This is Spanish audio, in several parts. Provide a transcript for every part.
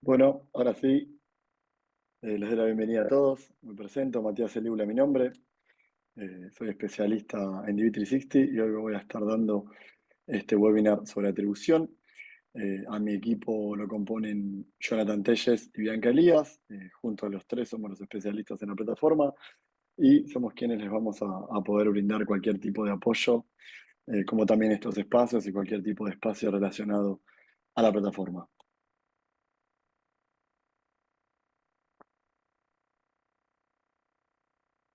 Bueno, ahora sí, les doy la bienvenida a todos. Me presento, Matías Eliula, mi nombre. Soy especialista en DV360 y hoy voy a estar dando este webinar sobre atribución. A mi equipo lo componen Jonathan Telles y Bianca Elías. Juntos los tres somos los especialistas en la plataforma y somos quienes les vamos a poder brindar cualquier tipo de apoyo, como también estos espacios y cualquier tipo de espacio relacionado a la plataforma.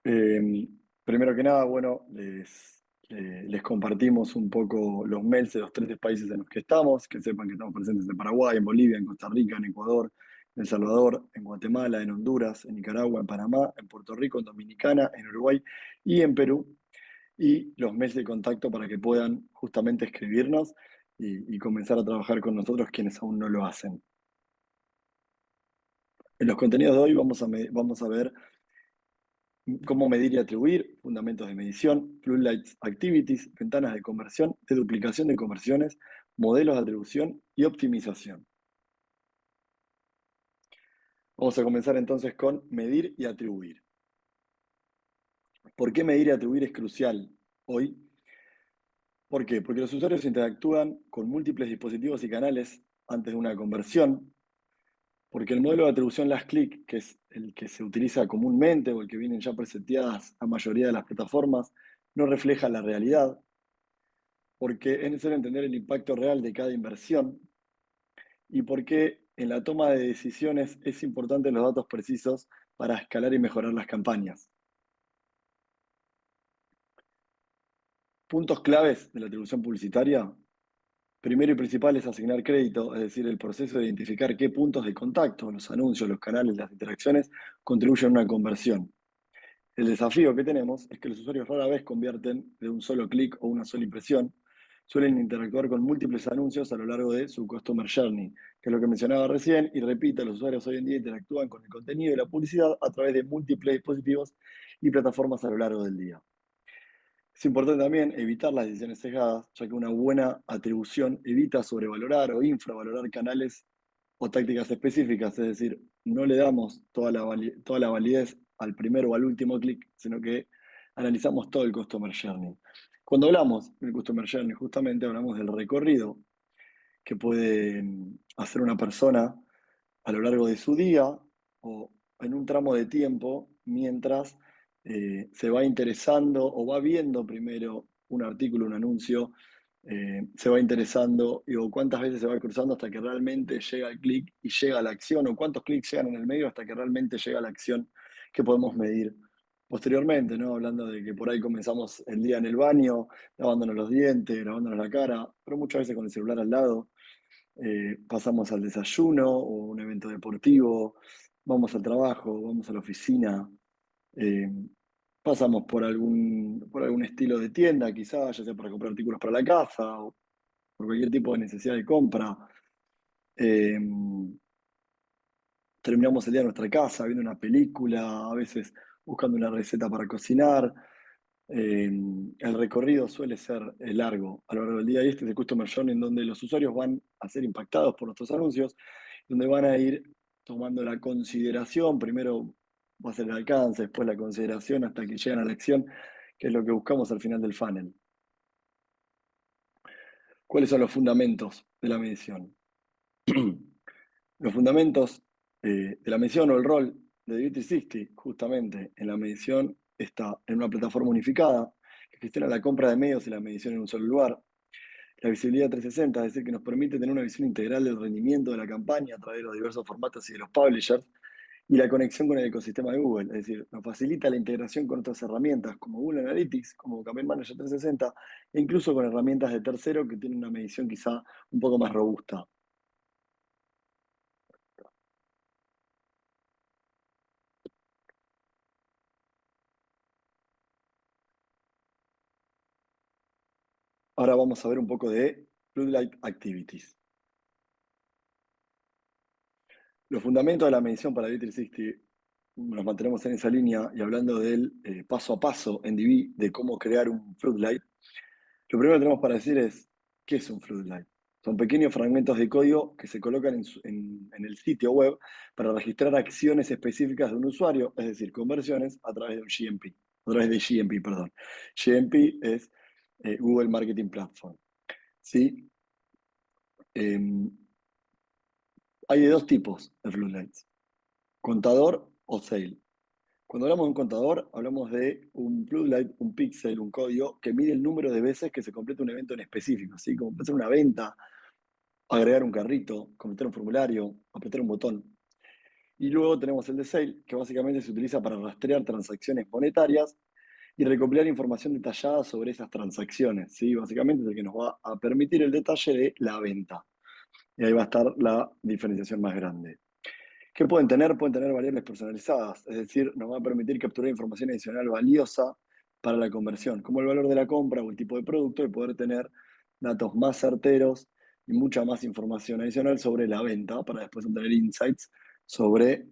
Eh, Primero que nada, bueno, les compartimos un poco los mails de los tres países en los que estamos, que sepan que estamos presentes en Paraguay, en Bolivia, en Costa Rica, en Ecuador, en El Salvador, en Guatemala, en Honduras, en Nicaragua, en Panamá, en Puerto Rico, en Dominicana, en Uruguay y en Perú. Y los mails de contacto para que puedan justamente escribirnos y comenzar a trabajar con nosotros quienes aún no lo hacen. En los contenidos de hoy vamos a ver cómo medir y atribuir, fundamentos de medición, Floodlights Activities, ventanas de conversión, de duplicación de conversiones, modelos de atribución y optimización. Vamos a comenzar entonces con medir y atribuir. ¿Por qué medir y atribuir es crucial hoy? ¿Por qué? Porque los usuarios interactúan con múltiples dispositivos y canales antes de una conversión, porque el modelo de atribución last click, que es el que se utiliza comúnmente o el que vienen ya preseteadas la mayoría de las plataformas, no refleja la realidad, porque es necesario entender el impacto real de cada inversión y porque en la toma de decisiones es importante los datos precisos para escalar y mejorar las campañas. Puntos claves de la atribución publicitaria. Primero y principal es asignar crédito, es decir, el proceso de identificar qué puntos de contacto, los anuncios, los canales, las interacciones, contribuyen a una conversión. El desafío que tenemos es que los usuarios rara vez convierten de un solo clic o una sola impresión. Suelen interactuar con múltiples anuncios a lo largo de su Customer Journey, que es lo que mencionaba recién, y repito, los usuarios hoy en día interactúan con el contenido y la publicidad a través de múltiples dispositivos y plataformas a lo largo del día. Es importante también evitar las decisiones sesgadas, ya que una buena atribución evita sobrevalorar o infravalorar canales o tácticas específicas, es decir, no le damos toda la validez al primero o al último clic, sino que analizamos todo el Customer Journey. Cuando hablamos del Customer Journey, justamente hablamos del recorrido que puede hacer una persona a lo largo de su día o en un tramo de tiempo mientras se va interesando o va viendo primero un artículo, un anuncio, se va interesando o cuántas veces se va cruzando hasta que realmente llega el clic y llega a la acción o cuántos clics llegan en el medio hasta que realmente llega a la acción que podemos medir posteriormente, ¿no? Hablando de que por ahí comenzamos el día en el baño, lavándonos los dientes, lavándonos la cara, pero muchas veces con el celular al lado. Pasamos al desayuno o un evento deportivo, vamos al trabajo, vamos a la oficina, eh, pasamos por algún estilo de tienda, quizás, ya sea para comprar artículos para la casa o por cualquier tipo de necesidad de compra. Eh, Terminamos el día en nuestra casa viendo una película, a veces buscando una receta para cocinar. El recorrido suele ser largo a lo largo del día y este es el Customer Journey en donde los usuarios van a ser impactados por nuestros anuncios, donde van a ir tomando la consideración, primero va a ser el alcance, después la consideración hasta que llegan a la acción, que es lo que buscamos al final del funnel. ¿Cuáles son los fundamentos de la medición? Los fundamentos de la medición o el rol de DV360, justamente en la medición, está en una plataforma unificada que gestiona la compra de medios y la medición en un solo lugar. La visibilidad 360, es decir, que nos permite tener una visión integral del rendimiento de la campaña a través de los diversos formatos y de los publishers. Y la conexión con el ecosistema de Google, es decir, nos facilita la integración con otras herramientas como Google Analytics, como Campaign Manager 360, e incluso con herramientas de tercero que tienen una medición quizá un poco más robusta. Ahora vamos a ver un poco de Floodlight Activities. Los fundamentos de la medición para DV360, nos mantenemos en esa línea y hablando del paso a paso en DV de cómo crear un Floodlight. Lo primero que tenemos para decir es, ¿qué es un Floodlight? Son pequeños fragmentos de código que se colocan en el sitio web para registrar acciones específicas de un usuario, es decir, conversiones a través de un GMP, a través de GMP, perdón. GMP es Google Marketing Platform. ¿Sí? Em, Hay de dos tipos de floodlights, contador o sale. Cuando hablamos de un contador, hablamos de un floodlight, un píxel, un código que mide el número de veces que se completa un evento en específico, ¿sí? Como puede ser una venta, agregar un carrito, completar un formulario, apretar un botón. Y luego tenemos el de sale, que básicamente se utiliza para rastrear transacciones monetarias y recopilar información detallada sobre esas transacciones, ¿sí? Básicamente es el que nos va a permitir el detalle de la venta. Y ahí va a estar la diferenciación más grande. ¿Qué pueden tener? Pueden tener variables personalizadas, es decir, nos va a permitir capturar información adicional valiosa para la conversión, como el valor de la compra o el tipo de producto, y poder tener datos más certeros y mucha más información adicional sobre la venta para después obtener insights sobre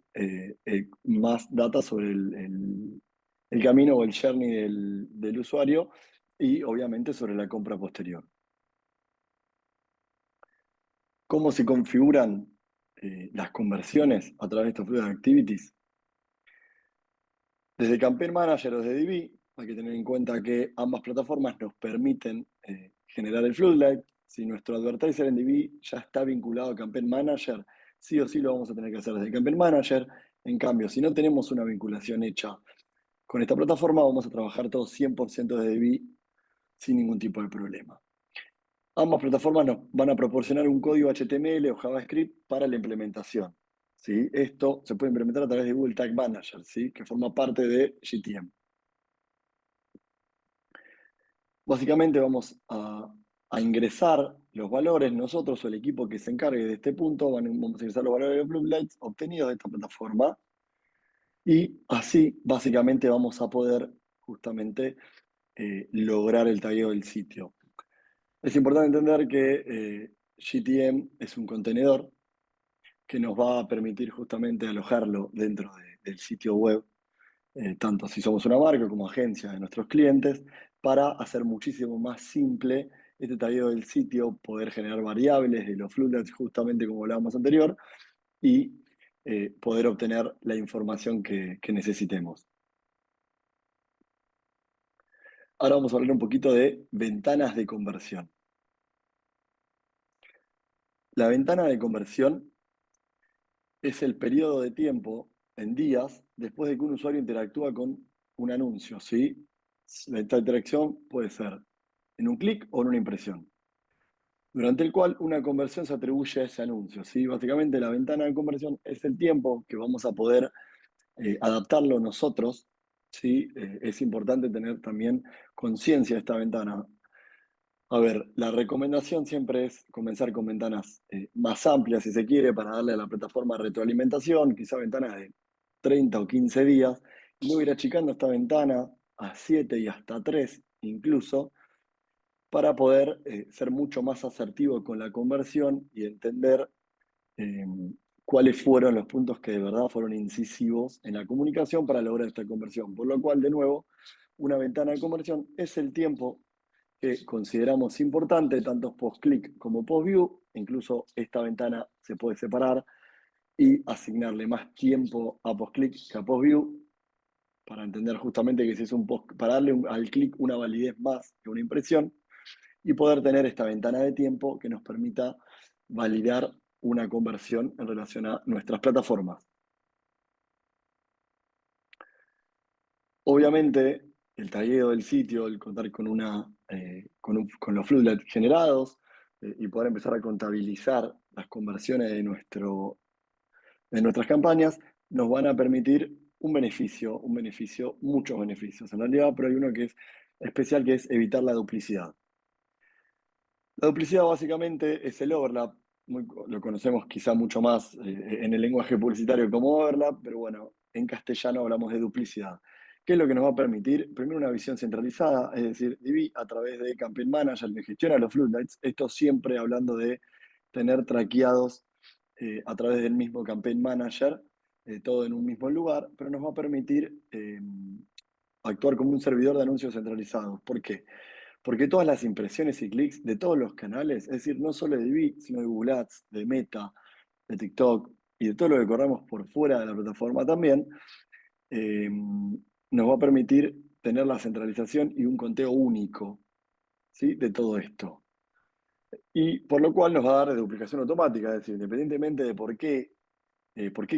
más data sobre el camino o el journey del usuario y obviamente sobre la compra posterior. ¿Cómo se configuran las conversiones a través de estos Fluid Activities? Desde Campaign Manager o desde DB, hay que tener en cuenta que ambas plataformas nos permiten generar el floodlight. Si nuestro advertiser en DB ya está vinculado a Campaign Manager, sí o sí lo vamos a tener que hacer desde Campaign Manager. En cambio, si no tenemos una vinculación hecha con esta plataforma, vamos a trabajar todo 100% desde DB sin ningún tipo de problema. Ambas plataformas nos van a proporcionar un código HTML o JavaScript para la implementación. ¿Sí? Esto se puede implementar a través de Google Tag Manager, ¿sí? Que forma parte de GTM. Básicamente vamos a ingresar los valores, nosotros o el equipo que se encargue de este punto, vamos a ingresar los valores de los floodlights obtenidos de esta plataforma y así básicamente vamos a poder justamente lograr el tagueo del sitio. Es importante entender que GTM es un contenedor que nos va a permitir justamente alojarlo dentro del sitio web, tanto si somos una marca como agencia de nuestros clientes, para hacer muchísimo más simple este tagueo del sitio, poder generar variables de los floodlights, justamente como hablábamos anterior, y poder obtener la información que necesitemos. Ahora vamos a hablar un poquito de ventanas de conversión. La ventana de conversión es el periodo de tiempo en días después de que un usuario interactúa con un anuncio, ¿sí? Esta interacción puede ser en un clic o en una impresión, durante el cual una conversión se atribuye a ese anuncio, ¿sí? Básicamente la ventana de conversión es el tiempo que vamos a poder adaptarlo nosotros, ¿sí? Es importante tener también conciencia de esta ventana. A ver, la recomendación siempre es comenzar con ventanas más amplias, si se quiere, para darle a la plataforma retroalimentación, quizá ventanas de 30 o 15 días, y luego ir achicando esta ventana a 7 y hasta 3 incluso, para poder ser mucho más asertivo con la conversión y entender eh, cuáles fueron los puntos que de verdad fueron incisivos en la comunicación para lograr esta conversión. Por lo cual, de nuevo, una ventana de conversión es el tiempo que consideramos importante, tanto post-click como post-view. Incluso esta ventana se puede separar y asignarle más tiempo a post-click que a post-view para entender justamente que si es un post, para darle al clic una validez más que una impresión y poder tener esta ventana de tiempo que nos permita validar una conversión en relación a nuestras plataformas. Obviamente, el tagueo del sitio, el contar con los floodlights generados y poder empezar a contabilizar las conversiones de nuestras campañas, nos van a permitir un beneficio, muchos beneficios en realidad, pero hay uno que es especial, que es evitar la duplicidad. La duplicidad básicamente es el overlap, lo conocemos quizá mucho más en el lenguaje publicitario como overlap, pero bueno, en castellano hablamos de duplicidad. ¿Qué es lo que nos va a permitir? Primero, una visión centralizada, es decir, DB a través de Campaign Manager que gestiona los floodlights, esto siempre hablando de tener traqueados a través del mismo Campaign Manager, todo en un mismo lugar, pero nos va a permitir actuar como un servidor de anuncios centralizados. ¿Por qué? Porque todas las impresiones y clics de todos los canales, es decir, no solo de Divi, sino de Google Ads, de Meta, de TikTok y de todo lo que corramos por fuera de la plataforma también, nos va a permitir tener la centralización y un conteo único, ¿sí? De todo esto. Y por lo cual nos va a dar duplicación automática, es decir, independientemente de por qué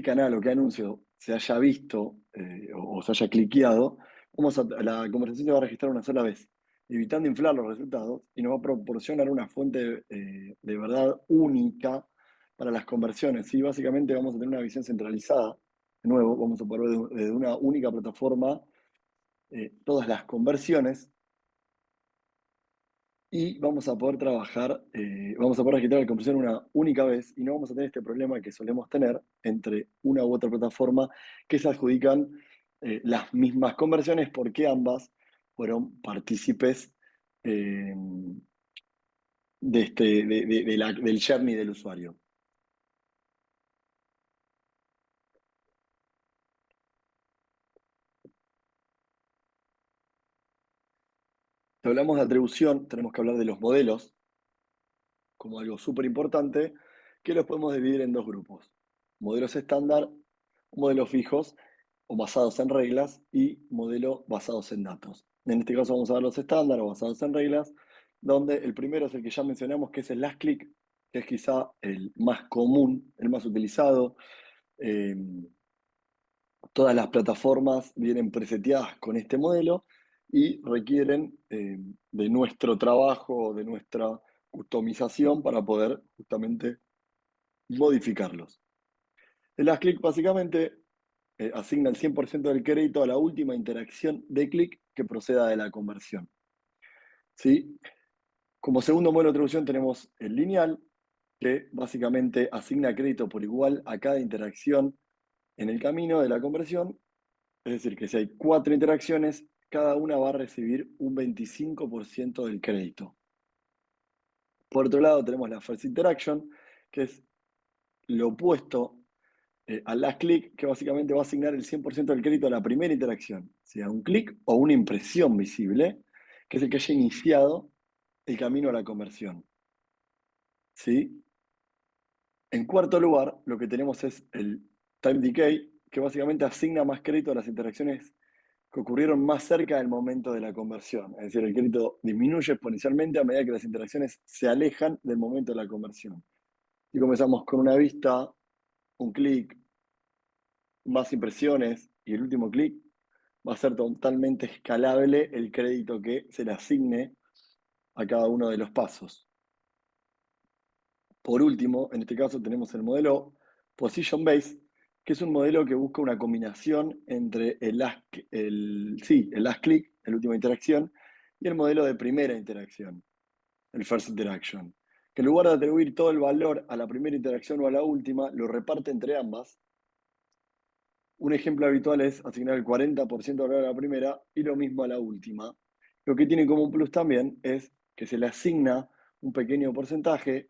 canal o qué anuncio se haya visto o se haya cliqueado, la conversación se va a registrar una sola vez, evitando inflar los resultados y nos va a proporcionar una fuente de verdad única para las conversiones. ¿Sí? Básicamente vamos a tener una visión centralizada. De nuevo, vamos a poder ver desde una única plataforma todas las conversiones y vamos a poder trabajar, vamos a poder registrar la conversión una única vez y no vamos a tener este problema que solemos tener entre una u otra plataforma que se adjudican las mismas conversiones porque ambas fueron partícipes eh, del journey del usuario. Si hablamos de atribución, tenemos que hablar de los modelos como algo súper importante, que los podemos dividir en dos grupos. Modelos estándar, modelos fijos o basados en reglas y modelos basados en datos. En este caso vamos a ver los estándar o basados en reglas, donde el primero es el que ya mencionamos, que es el last click, que es quizá el más común, el más utilizado. Eh, Todas las plataformas vienen preseteadas con este modelo y requieren de nuestro trabajo, de nuestra customización para poder justamente modificarlos. El last click básicamente asigna el 100% del crédito a la última interacción de clic que proceda de la conversión. ¿Sí? Como segundo modelo de atribución tenemos el lineal, que básicamente asigna crédito por igual a cada interacción en el camino de la conversión. Es decir, que si hay 4 interacciones, cada una va a recibir un 25% del crédito. Por otro lado, tenemos la first interaction, que es lo opuesto al last click, que básicamente va a asignar el 100% del crédito a la primera interacción, sea un clic o una impresión visible, que es el que haya iniciado el camino a la conversión. ¿Sí? En cuarto lugar, lo que tenemos es el time decay, que básicamente asigna más crédito a las interacciones que ocurrieron más cerca del momento de la conversión. Es decir, el crédito disminuye exponencialmente a medida que las interacciones se alejan del momento de la conversión. Y comenzamos con una vista, un clic, más impresiones y el último clic, va a ser totalmente escalable el crédito que se le asigne a cada uno de los pasos. Por último, en este caso tenemos el modelo Position Based, que es un modelo que busca una combinación entre el last click, la última interacción, y el modelo de primera interacción, el first interaction, que en lugar de atribuir todo el valor a la primera interacción o a la última, lo reparte entre ambas. Un ejemplo habitual es asignar el 40% de valor a la primera y lo mismo a la última. Lo que tiene como un plus también es que se le asigna un pequeño porcentaje,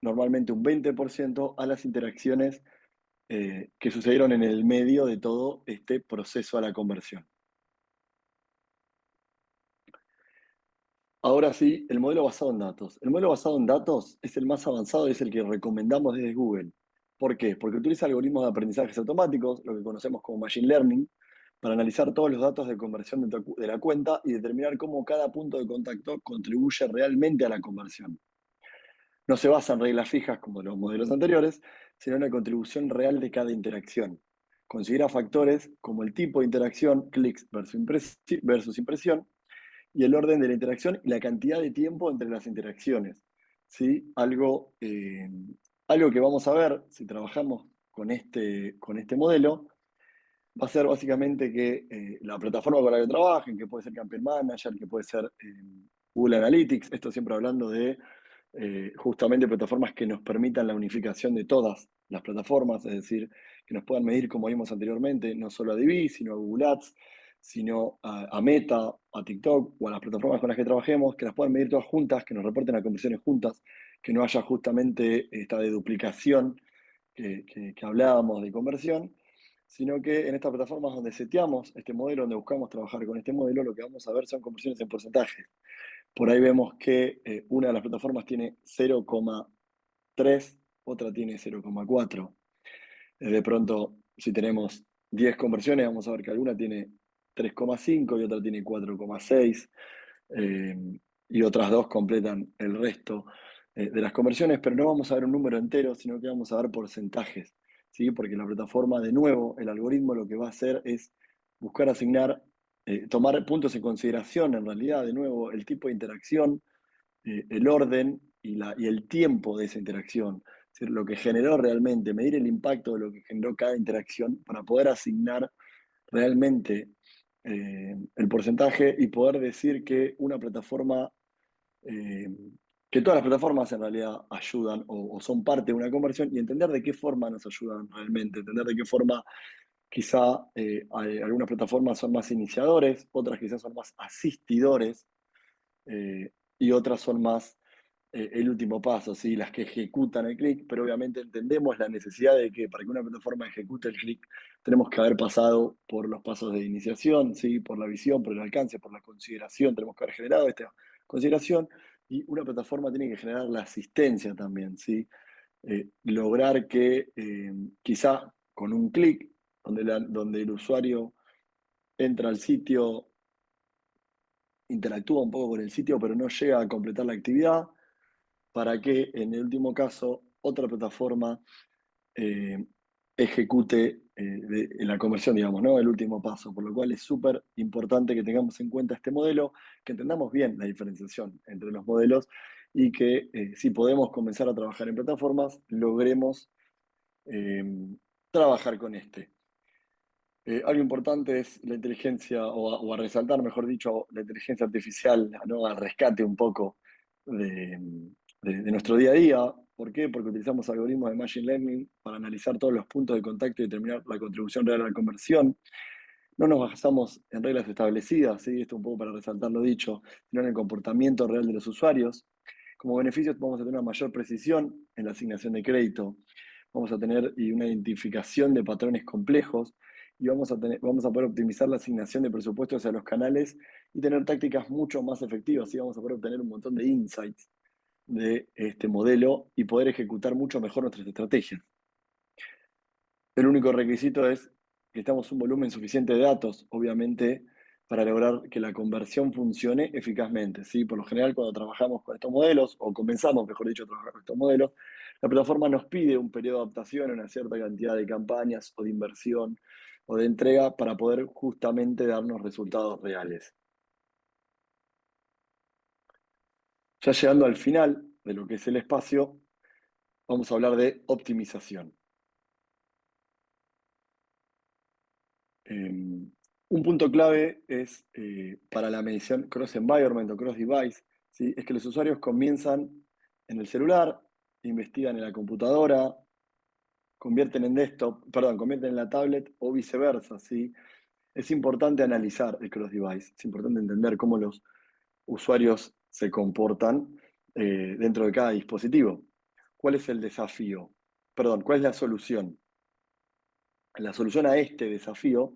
normalmente un 20%, a las interacciones que sucedieron en el medio de todo este proceso a la conversión. Ahora sí, el modelo basado en datos. El modelo basado en datos es el más avanzado y es el que recomendamos desde Google. ¿Por qué? Porque utiliza algoritmos de aprendizajes automáticos, lo que conocemos como Machine Learning, para analizar todos los datos de conversión de la cuenta y determinar cómo cada punto de contacto contribuye realmente a la conversión. No se basa en reglas fijas como los modelos anteriores, sino en la contribución real de cada interacción. Considera factores como el tipo de interacción, clics versus impresión, y el orden de la interacción y la cantidad de tiempo entre las interacciones. ¿Sí? Algo que vamos a ver si trabajamos con este modelo va a ser básicamente que la plataforma con la que trabajen, que puede ser Campaign Manager, que puede ser Google Analytics, esto siempre hablando de justamente plataformas que nos permitan la unificación de todas las plataformas, es decir, que nos puedan medir, como vimos anteriormente, no solo a Divi, sino a Google Ads, sino a Meta, a TikTok o a las plataformas con las que trabajemos, que las puedan medir todas juntas, que nos reporten a conversiones juntas, que no haya justamente esta de duplicación que hablábamos de conversión, sino que en estas plataformas donde seteamos este modelo, donde buscamos trabajar con este modelo, lo que vamos a ver son conversiones en porcentajes. Por ahí vemos que una de las plataformas tiene 0,3, otra tiene 0,4. De pronto, si tenemos 10 conversiones, vamos a ver que alguna tiene 3,5 y otra tiene 4,6, eh, y otras dos completan el resto de las conversiones, pero no vamos a ver un número entero, sino que vamos a ver porcentajes, ¿sí? Porque la plataforma, de nuevo, el algoritmo lo que va a hacer es buscar asignar, tomar puntos en consideración, en realidad, de nuevo, el tipo de interacción, el orden y el tiempo de esa interacción. Es decir, lo que generó realmente, medir el impacto de lo que generó cada interacción para poder asignar realmente el porcentaje y poder decir que una plataforma, eh, que todas las plataformas en realidad ayudan o son parte de una conversión y entender de qué forma nos ayudan realmente, entender de qué forma quizá algunas plataformas son más iniciadores, otras quizás son más asistidores, eh, y otras son más el último paso, ¿sí? Las que ejecutan el clic, pero obviamente entendemos la necesidad de que para que una plataforma ejecute el clic tenemos que haber pasado por los pasos de iniciación, ¿sí? Por la visión, por el alcance, por la consideración, tenemos que haber generado esta consideración y una plataforma tiene que generar la asistencia también, ¿sí? Lograr que quizá con un clic, donde el usuario entra al sitio, interactúa un poco con el sitio, pero no llega a completar la actividad, para que en el último caso otra plataforma eh, ejecute la conversión, digamos, ¿no? El último paso, por lo cual es súper importante que tengamos en cuenta este modelo, que entendamos bien la diferenciación entre los modelos y que si podemos comenzar a trabajar en plataformas, logremos eh, trabajar con este. Algo importante es la inteligencia, o a resaltar, mejor dicho, la inteligencia artificial, ¿no? Al rescate un poco de, de nuestro día a día. ¿Por qué? Porque utilizamos algoritmos de Machine Learning para analizar todos los puntos de contacto y determinar la contribución real a la conversión. No nos basamos en reglas establecidas, ¿sí? Esto un poco para resaltar lo dicho, sino en el comportamiento real de los usuarios. Como beneficios vamos a tener una mayor precisión en la asignación de crédito, vamos a tener una identificación de patrones complejos y vamos a poder optimizar la asignación de presupuestos a los canales y tener tácticas mucho más efectivas, y vamos a poder obtener un montón de insights de este modelo y poder ejecutar mucho mejor nuestras estrategias. El único requisito es que necesitamos un volumen suficiente de datos, obviamente, para lograr que la conversión funcione eficazmente, ¿sí? Por lo general, cuando trabajamos con estos modelos, o comenzamos, mejor dicho, a trabajar con estos modelos, la plataforma nos pide un periodo de adaptación, una cierta cantidad de campañas o de inversión o de entrega para poder justamente darnos resultados reales. Ya llegando al final de lo que es el espacio, vamos a hablar de optimización. Un punto clave es para la medición cross-environment o cross-device, ¿sí? Es que los usuarios comienzan en el celular, investigan en la computadora, convierten en desktop, perdón, convierten en la tablet o viceversa, ¿sí? Es importante analizar el cross-device, es importante entender cómo los usuarios se comportan dentro de cada dispositivo. ¿Cuál es el desafío? Perdón, ¿cuál es la solución? La solución a este desafío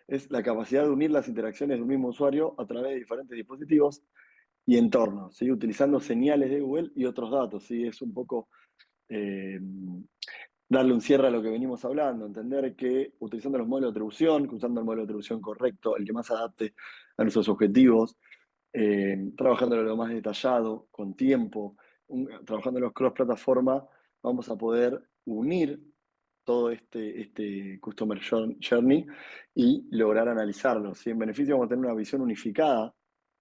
es la capacidad de unir las interacciones de un mismo usuario a través de diferentes dispositivos y entornos, ¿sí? Utilizando señales de Google y otros datos, ¿sí? Es un poco eh, darle un cierre a lo que venimos hablando, entender que utilizando los modelos de atribución, usando el modelo de atribución correcto, el que más adapte a nuestros objetivos, trabajando lo más detallado, con tiempo, trabajando en los cross-plataforma, vamos a poder unir todo este Customer Journey y lograr analizarlo, ¿sí? En beneficio vamos a tener una visión unificada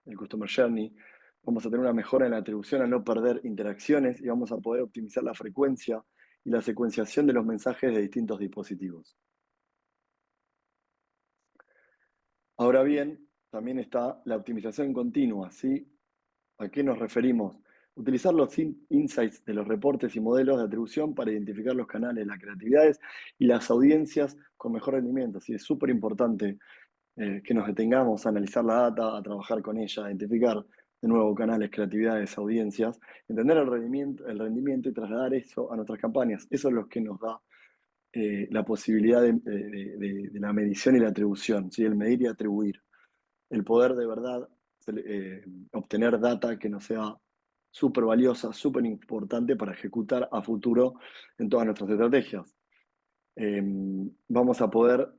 del Customer Journey, vamos a tener una mejora en la atribución al no perder interacciones y vamos a poder optimizar la frecuencia y la secuenciación de los mensajes de distintos dispositivos. Ahora bien, también está la optimización continua, ¿sí? ¿A qué nos referimos? Utilizar los insights de los reportes y modelos de atribución para identificar los canales, las creatividades y las audiencias con mejor rendimiento. Sí, es súper importante que nos detengamos a analizar la data, a trabajar con ella, a identificar de nuevo canales, creatividades, audiencias, entender el rendimiento y trasladar eso a nuestras campañas. Eso es lo que nos da la posibilidad de la medición y la atribución, ¿sí? El medir y atribuir, el poder de verdad obtener data que nos sea súper valiosa, súper importante para ejecutar a futuro en todas nuestras estrategias. Vamos a poder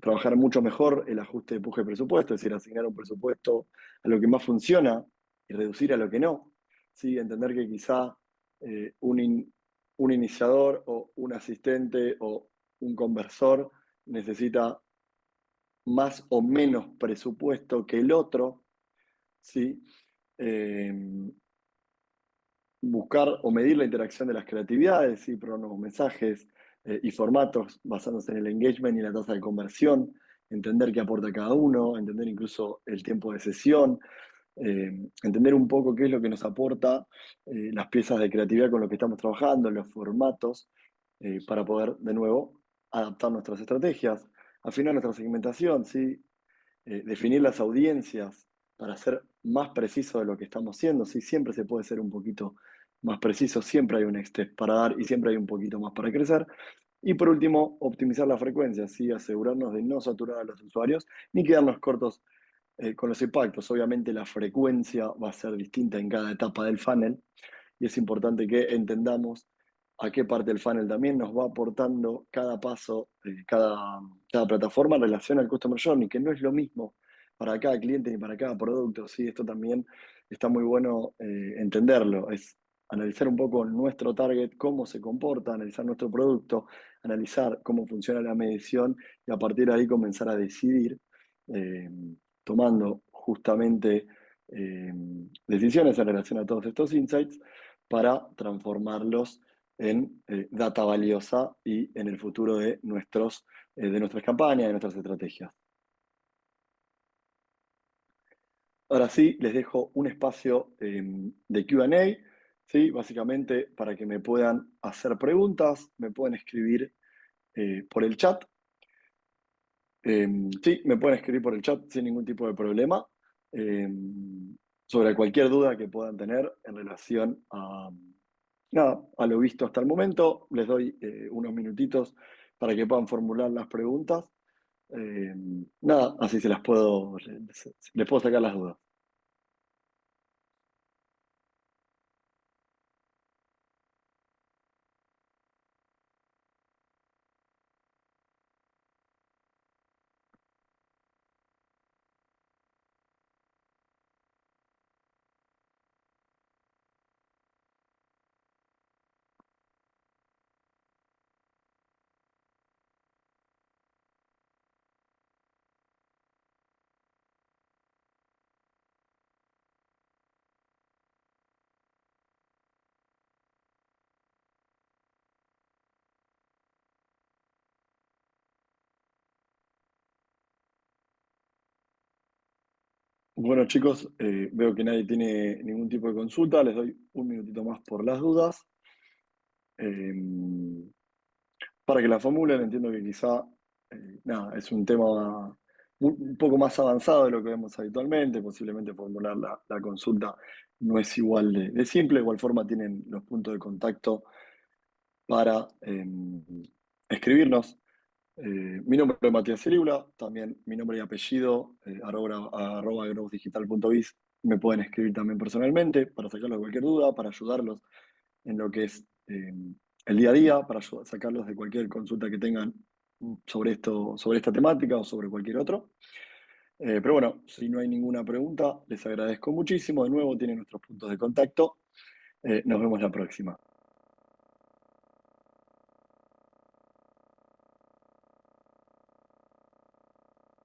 trabajar mucho mejor el ajuste de empuje de presupuesto, es decir, asignar un presupuesto a lo que más funciona y reducir a lo que no. ¿Sí? Entender que quizá un iniciador o un asistente o un conversor necesita más o menos presupuesto que el otro, ¿sí? Eh, buscar o medir la interacción de las creatividades, ¿sí? Probar nuevos mensajes y formatos basándose en el engagement y la tasa de conversión, entender qué aporta cada uno, entender incluso el tiempo de sesión, entender un poco qué es lo que nos aporta las piezas de creatividad con lo que estamos trabajando, los formatos, para poder de nuevo adaptar nuestras estrategias, afinar nuestra segmentación, ¿sí? Definir las audiencias para ser más preciso de lo que estamos haciendo. Sí, siempre se puede ser un poquito más preciso, siempre hay un next step para dar y siempre hay un poquito más para crecer. Y por último, optimizar la frecuencia, ¿sí? Asegurarnos de no saturar a los usuarios ni quedarnos cortos con los impactos. Obviamente la frecuencia va a ser distinta en cada etapa del funnel y es importante que entendamos a qué parte del funnel también nos va aportando cada paso, cada plataforma en relación al Customer Journey, que no es lo mismo para cada cliente ni para cada producto. ¿Sí? Esto también está muy bueno entenderlo. Es analizar un poco nuestro target, cómo se comporta, analizar nuestro producto, analizar cómo funciona la medición y a partir de ahí comenzar a decidir, eh, tomando justamente decisiones en relación a todos estos insights para transformarlos en data valiosa y en el futuro de nuestras campañas, de nuestras estrategias. Ahora sí, les dejo un espacio de Q&A, ¿sí? Básicamente para que me puedan hacer preguntas, me pueden escribir por el chat. Sí, me pueden escribir por el chat sin ningún tipo de problema eh, sobre cualquier duda que puedan tener en relación a, nada, a lo visto hasta el momento. Les doy unos minutitos para que puedan formular las preguntas. Eh, nada, así les puedo sacar las dudas. Bueno, chicos, veo que nadie tiene ningún tipo de consulta. Les doy un minutito más por las dudas. Eh, para que la formulen, entiendo que quizá nada, es un tema un poco más avanzado de lo que vemos habitualmente. Posiblemente formular la consulta no es igual de simple. De igual forma, tienen los puntos de contacto para escribirnos. Mi nombre es Matías Celíbula, también mi nombre y apellido, arroba growthdigital.biz. Me pueden escribir también personalmente para sacarlos de cualquier duda, para ayudarlos en lo que es el día a día, para sacarlos de cualquier consulta que tengan sobre esto, sobre esta temática o sobre cualquier otro. Pero bueno, si no hay ninguna pregunta, les agradezco muchísimo. De nuevo, tienen nuestros puntos de contacto. Nos vemos la próxima.